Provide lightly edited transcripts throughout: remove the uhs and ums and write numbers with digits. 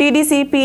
TDCP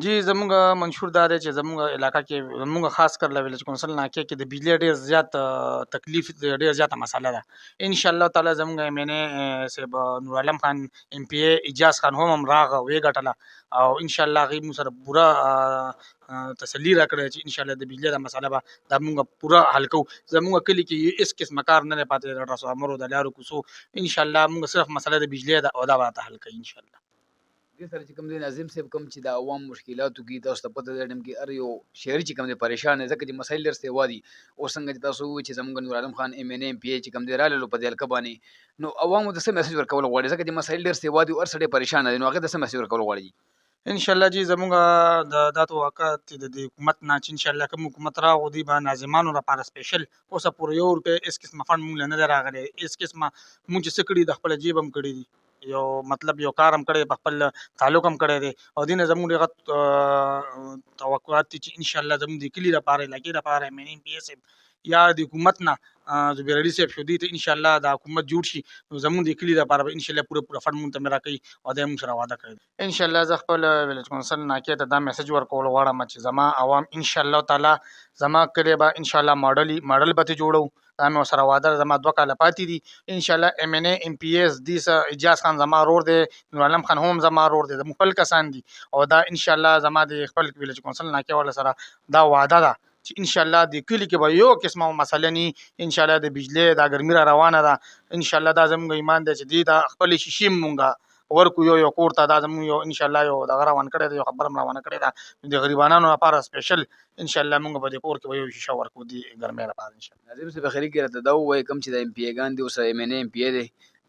جی زمونږ منشور دا دی چې زمونږ علاقه کې زمونږ خاص کر له ویلیج کونسل ناکې کې د بجلی ډېر زیات تکلیف ډېر زیاته مسله ده ان شاء الله تعالی زمونږ ایم این ای صاحب نور عالم خان ایم پی ای اجاز خان هم راغه وی ګټله او ان شاء الله هغوی موږ سره پوره تسلي راکړې چې ان شاء الله د بجلی دا مسله به دا مونږ پوره حل کوو. زمونږ کلي کې هېڅ قسمه کار نه دی پاتې د ټرانسفارمرو د لارو کوڅو ان شاء الله مونږ صرف مسله د بجلی ده او دا به راته حل کوي ان شاء الله. دې سره چې کوم دی ناظم صاحب کوم چې د عوام مشکلاتو کې تاسو ته پته ده کې هر یو شهري چې کوم دی پریشان دی ځکه چې مسایل ډېر سیوا دي او څنګه چې تاسو ووایئ چې زموږ Noor Alam Khan M N M P A چې کوم دی راغلو په دې حلقه باندې نو عوامو ته څه میسج ورکول غواړي ځکه چې مسایل ډېر سیوا دي او هر سړی پریشان دی نو هغې ته څه میسج ورکول غواړي؟ ان شاء الله جی زمونږ د دا توقعات د حکومت نه چې ان شاء الله کوم حکومت راغو دی به ناظمانو لپاره سپیشل اوسه پورې 1 روپۍ هېڅ قسمه فنډ مونږ له نه دی راغلی هېڅ قسمه مونږ چې څه کړي د خپله جیب هم کړي دي یو مطلب یو کار هم کړی په خپل تعلق هم کړی دی او دې نه زموږ ډېر غټ توقعات دي چې ان شاء الله زموږ د کلي لپاره علاقې لپاره ایم این ایم پی ای صاحب یا د حکومت نه زبیر علي صاحب شو دي ته ان شاء الله دا حکومت جوړ شي نو زموږ د کلي لپاره به ان شاء الله پوره فنډ مونږ ته مې راکوي او دا یې مونږ سره وعده کړې ده. ان شاء الله زه خپل ویلیج کونسل ناکې ته دا میسج ورکول غواړم چې زما عوام ان شاء الله تعالی زما کلی به ان شاء الله ماډل به ترې جوړو دا مې ورسره وعده زما 2 کاله پاتې دي ان شاء الله M N A M P S D Ijaz Khan زما رور دی نور عالم خان هم زما رور دی زموږ خپل کسان دي او دا ان شاء الله زما د خپل ویلیج کونسل ناکې والا سره دا وعده ده چې ان شاء الله د کلي کې به یو قسمه مسله نه ان شاء الله د بجلی دا ګرمي را روانه ده ان شاء الله دا زموږ ایمان دی چې دې دا خپلې شیشې مونږه ورکو یو کور ته دا زموږ یو ان شاء الله یو دغه روان کړی دی یو خبره هم روانه کړې ده د غریبانو لپاره سپیشل ان شاء الله مونږ به د کور کې به یو شیشه ورکو د ګرمۍ لپاره ان شاء الله. ناظم صاحب اخري کې راته دا ووایي کوم چې د ایم پی ایګان دي اوس M N A M P A دی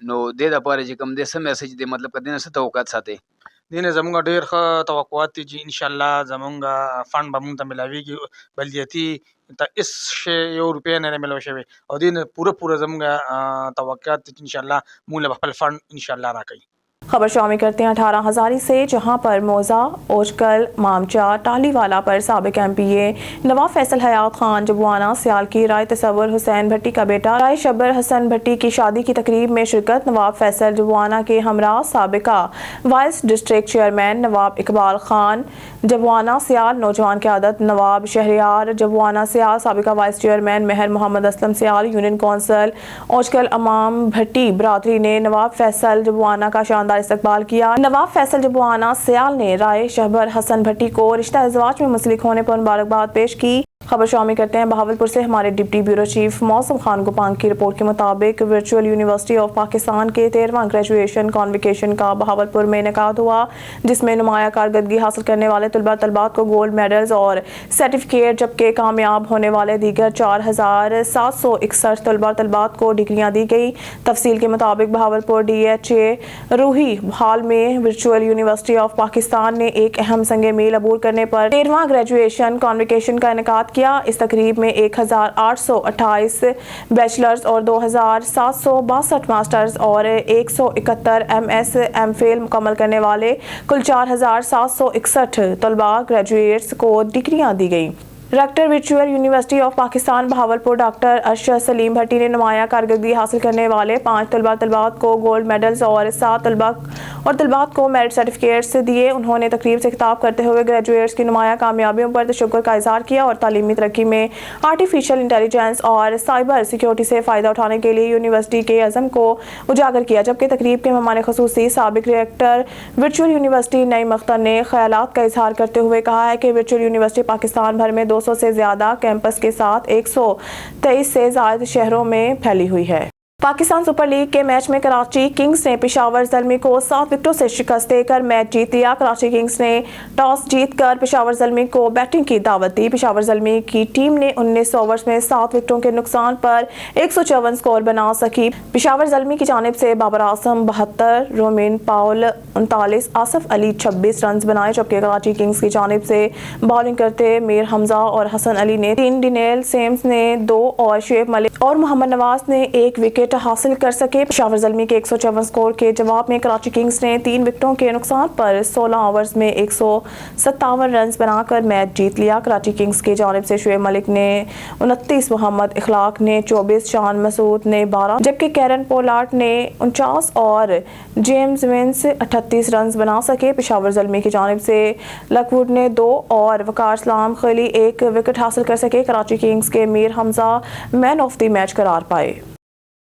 نو دې دپاره چې کوم دی څه میسج دی مطلب که دې نه څه توقعات ساتئ؟ دې نه زموږ ډېر ښه توقعات دي چې ان شاء الله زموږ فنډ به مونږ ته ملاویږي بلدیاتي ته هېڅ شی 1 روپۍ نه دی میلاو شوی او دې نه پوره زموږ توقعات دي چې ان شاء الله مونږ له به خپل فنډ ان شاء الله راکوي. خبر شامل کرتے ہیں 18 ہزاری سے جہاں پر موزہ اوچکل مامچا ٹالی والا پر سابق ایم پی اے نواب فیصل حیات خان جبوانا سیال کی رائے تصور حسین بھٹی کا بیٹا رائے شبر حسن بھٹی کی شادی کی تقریب میں شرکت نواب فیصل جبوانا کے ہمراہ سابقہ وائس ڈسٹرکٹ چیئرمین نواب اقبال خان جبوانا سیال نوجوان قیادت نواب شہریار جبوانا سیال سابقہ وائس چیئرمین مہر محمد اسلم سیال یونین کونسل اوچکل امام بھٹی برادری نے نواب فیصل جبوانا کا شاندار استقبال کیا. نواب فیصل جبوانا سیال نے رائے شہبر حسن بھٹی کو رشتہ ازدواج میں منسلک ہونے پر مبارکباد پیش کی. خبر شامل کرتے ہیں بہاولپور سے ہمارے ڈپٹی بیورو چیف موسم خان گوپانگ کی رپورٹ کے مطابق ورچوئل یونیورسٹی آف پاکستان کے 13واں گریجویشن کانویکیشن کا بہاولپور میں انعقاد ہوا جس میں نمایاں کارکردگی حاصل کرنے والے طلباء کو گولڈ میڈلز اور سرٹیفکیٹ جبکہ کامیاب ہونے والے دیگر 4761 طلباء کو ڈگریاں دی گئی. تفصیل کے مطابق Bahawalpur D H A Rohi hall میں ورچوئل یونیورسٹی آف پاکستان نے ایک اہم سنگ میل عبور کرنے پر 13واں گریجویشن کانویکیشن کا انعقاد کیا. اس تقریب میں 1828 بیچلرز اور 2762 ماسٹرز اور 171 ایم ایس ایم فل مکمل کرنے والے کل 4761 طلباء گریجویٹس کو ڈگریاں دی گئیں. Rector virtual university of Pakistan Bahawalpur doctor Arshad Saleem Bhatti نے نمایاں کارکردگی حاصل کرنے والے 5 طلباء کو گولڈ میڈلز اور 7 طلباء کو میرٹ سرٹیفکیٹس دیے. انہوں نے تقریب سے خطاب کرتے ہوئے گریجویٹس کی نمایاں کامیابیوں پر تشکر کا اظہار کیا اور تعلیمی ترقی میں آرٹیفیشل انٹیلیجنس اور سائبر سیکیورٹی سے فائدہ اٹھانے کے لیے یونیورسٹی کے عزم کو اجاگر کیا. جبکہ تقریب کے مہمان خصوصی سابق ریکٹر ورچوئل یونیورسٹی نعیم اختر نے خیالات کا اظہار کرتے ہوئے کہا ہے کہ ورچوئل یونیورسٹی پاکستان بھر میں 200 سے زیادہ کیمپس کے ساتھ 123 سے زائد شہروں میں پھیلی ہوئی ہے. پاکستان سپر لیگ کے میچ میں کراچی کنگز نے پشاور زلمی کو 7 وکٹوں سے شکست دے کر میچ جیت لیا. کراچی کنگز نے ٹاس جیت کر پشاور زلمی کو بیٹنگ کی دعوت دی. پشاور زلمی کی ٹیم نے 19 اوورز میں 7 وکٹوں کے نقصان پر 154 سکور بنا سکی. پشاور زلمی کی جانب سے بابر اعظم 72، رومین پاول 39، آصف علی 26 رنز بنائے. جبکہ کراچی کنگز کی جانب سے بالنگ کرتے میر حمزہ اور حسن علی نے 3، ڈینیل سیمز نے 2 اور شعیب ملک اور محمد نواز نے 1 وکٹ وکٹ حاصل کر سکے. پشاور زلمی کے 154 سکور کے جواب میں کراچی کنگز نے 3 وکٹوں کے نقصان پر 16 اوورز میں 157 رنز بنا کر میچ جیت لیا. کراچی کنگز کی جانب سے شعیب ملک نے 29, محمد اخلاق نے 24, شان مسعود نے 12 جبکہ کیرن پولارڈ نے 49 اور جیمز ونس 38 رنز بنا سکے. پشاور زلمی کی جانب سے لک ووڈ نے 2 اور وقار اسلام خلی 1 وکٹ حاصل کر سکے. کراچی کنگز کے میر حمزہ مین آف دی میچ قرار پائے.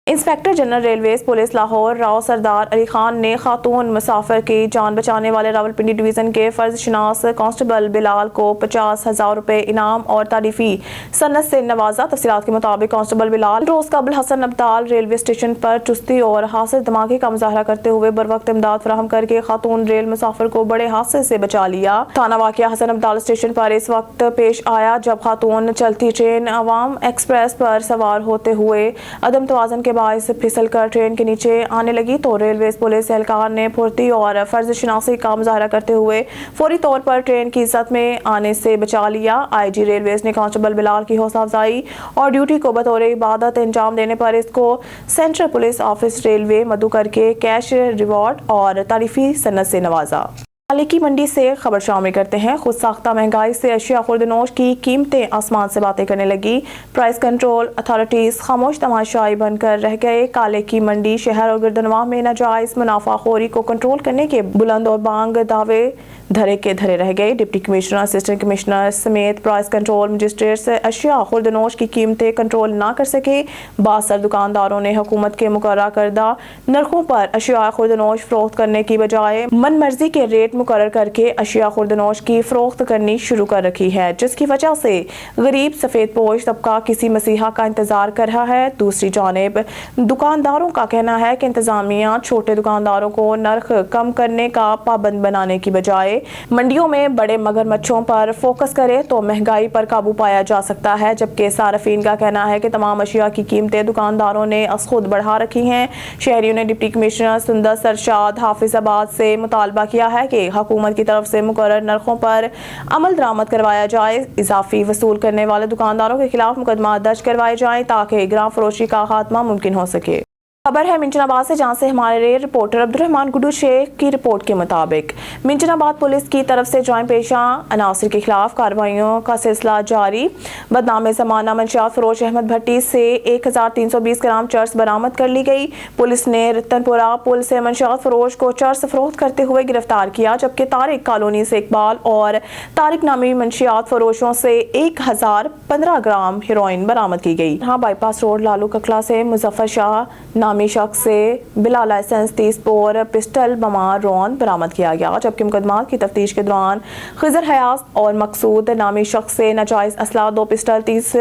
Inspector general railways police Lahore Rao سردار علی خان نے خاتون مسافر کی جان بچانے والے راولپنڈی ڈویژن کے فرض شناس کانسٹیبل بلال کو 50,000 روپے انعام اور تعریفی سند سے نوازا. تفصیلات کے مطابق کانسٹیبل بلال روز قبل حسن ابدال ریلوے اسٹیشن پر چستی اور حاصل دماغی کا مظاہرہ کرتے ہوئے بروقت امداد فراہم کر کے خاتون ریل مسافر کو بڑے حادثے سے بچا لیا. تھانہ واقعہ حسن ابدال اسٹیشن پر اس وقت پیش آیا جب خاتون چلتی ٹرین عوام ایکسپریس پر سوار ہوتے ہوئے عدم توازن کے باعث پھسل کر ٹرین کے نیچے آنے لگی تو ریلویز پولیس اہلکار نے پھرتی اور فرض شناسی کا مظاہرہ کرتے ہوئے فوری طور پر ٹرین کی عزت میں آنے سے بچا لیا. آئی جی ریلویز نے کانسٹیبل بلال کی حوصلہ افزائی اور ڈیوٹی کو بطور عبادت انجام دینے پر اس کو سینٹرل پولیس آفس ریلوے مدعو کر کے کیش ریوارڈ اور تعریفی سند سے نوازا. کالے کی منڈی سے خبر شامل کرتے ہیں. خود ساختہ مہنگائی سے اشیاء خوردنوش کی قیمتیں آسمان سے باتیں کرنے لگی. پرائس کنٹرول اتھارٹیز خاموش تماشائی بن کر رہ گئے. کالے کی منڈی شہر اور گردنواں میں ناجائز منافع خوری کو کنٹرول کرنے کے بلند اور بانگ دعوے دھرے کے دھرے رہ گئے. ڈپٹی کمشنر، اسسٹنٹ کمشنر سمیت پرائس کنٹرول مجسٹریٹس اشیاء خوردنوش کی قیمتیں کنٹرول نہ کر سکے. باثر دکانداروں نے حکومت کے مقررہ کردہ نرخوں پر اشیاء خوردنوش فروخت کرنے کی بجائے من مرضی کے ریٹ مقرر کر کے اشیاء خوردنوش کی فروخت کرنی شروع کر رکھی ہے، جس کی وجہ سے غریب سفید پوش طبقہ کسی مسیحا کا انتظار کر رہا ہے. دوسری جانب دکانداروں کا کہنا ہے کہ انتظامیہ چھوٹے دکانداروں کو نرخ کم کرنے کا پابند بنانے کی بجائے منڈیوں میں بڑے مگرمچھوں پر فوکس کرے تو مہنگائی پر قابو پایا جا سکتا ہے. جبکہ صارفین کا کہنا ہے کہ تمام اشیاء کی قیمتیں دکانداروں نے از خود بڑھا رکھی ہیں. شہریوں نے ڈپٹی کمشنر سندس ارشاد حافظ آباد سے مطالبہ کیا ہے کہ حکومت کی طرف سے مقرر نرخوں پر عمل درآمد کروایا جائے. اضافی وصول کرنے والے دکانداروں کے خلاف مقدمات درج کروائے جائیں تاکہ گراں فروشی کا خاتمہ ممکن ہو سکے. خبر ہے منچن آباد سے جہاں سے ہمارے رپورٹر عبدالرحمان گڈو شیخ کی رپورٹ کے مطابق منچن آباد پولیس کی طرف سے جرائم پیشہ عناصر کے خلاف کارروائیوں کا سلسلہ جاری. بدنام زمانہ منشیات فروش احمد بھٹی سے 1320 گرام چرس برآمد کر لی گئی. پولیس نے رتن پورہ پل سے منشیات فروش کو چرس فروخت کرتے ہوئے گرفتار کیا جبکہ طارق کالونی سے اقبال اور طارق نامی منشیات فروشوں سے 1015 گرام ہیروئن برآمد کی گئی. یہاں بائی پاس روڈ لالو ککلا سے مظفر شاہ نامی شخص سے بلا لائسنس 30 بور پسٹل بما رون برآمد کیا گیا جبکہ مقدمات کی تفتیش کے دوران خضر حیاض اور مقصود نامی شخص سے ناجائز اسلحہ 2 پسٹل 30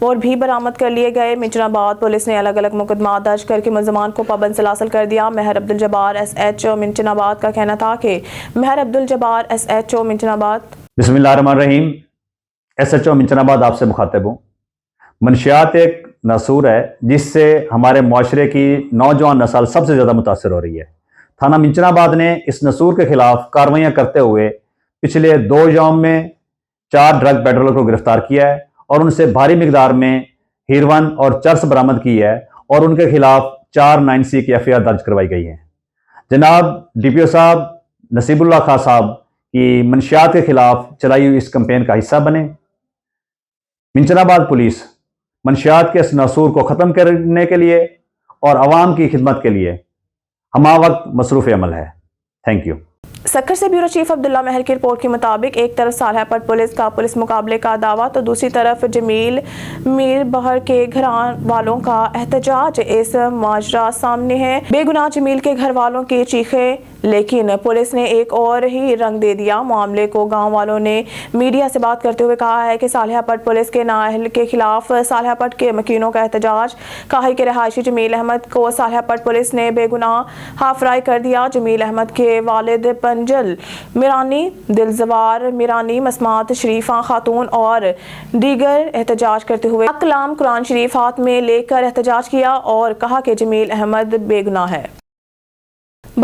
بور بھی برآمد کر لیے گئے. منچن آباد پولیس نے الگ الگ مقدمات درج کر کے ملزمان کو پابند سلاسل کر دیا. مہر عبدالجبار ایس ایچ او منچن آباد کا کہنا تھا کہ مہر عبدالجبار ایس ایچ او منچن آباد. بسم اللہ الرحمن الرحیم. ایس ایچ او منچن آباد آپ سے مخاطب ہوں. منشیات ایک ناسور ہے جس سے ہمارے معاشرے کی نوجوان نسل سب سے زیادہ متاثر ہو رہی ہے. تھانہ منچن آباد نے اس ناسور کے خلاف کارروائیاں کرتے ہوئے پچھلے 2 یوم میں 4 ڈرگ پیڈلر کو گرفتار کیا ہے اور ان سے بھاری مقدار میں ہیروئن اور چرس برآمد کی ہے اور ان کے خلاف 4 9C کی FIR درج کروائی گئی ہے. جناب DPO صاحب نصیب اللہ خان صاحب کی منشیات کے خلاف چلائی ہوئی اس کمپین کا حصہ بنے. منچن آباد پولیس منشیات کے اس ناسور کو ختم کرنے کے لیے اور عوام کی خدمت کے لیے ہمہ وقت مصروف عمل ہے. Thank you. سکر سے بیورو چیف عبداللہ مہر کی رپورٹ کے مطابق ایک طرف صالحہ پٹ پولیس کا پولیس مقابلے کا دعویٰ تو دوسری طرف جمیل میر بہر کے گھر والوں کا احتجاج. اس ماجرا سامنے ہے. بے گناہ جمیل کے گھر والوں کی چیخیں لیکن پولیس نے ایک اور ہی رنگ دے دیا. معاملے کو گاؤں والوں نے میڈیا سے بات کرتے ہوئے کہا ہے کہ صالحہ پٹ پولیس کے نااہل کے خلاف صالحہ پٹ کے مکینوں کا احتجاج. کہا ہے کہ رہائشی جمیل احمد کو صالحہ پٹ پولیس نے بے گناہ ہاف فرائی کر دیا. جمیل احمد کے والد پنجل میرانی، دلزوار میرانی، مسمات شریفہ خاتون اور دیگر احتجاج کرتے ہوئے کلام قرآن شریف ہاتھ میں لے کر احتجاج کیا اور کہا کہ جمیل احمد بے گناہ ہے.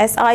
SI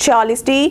40D,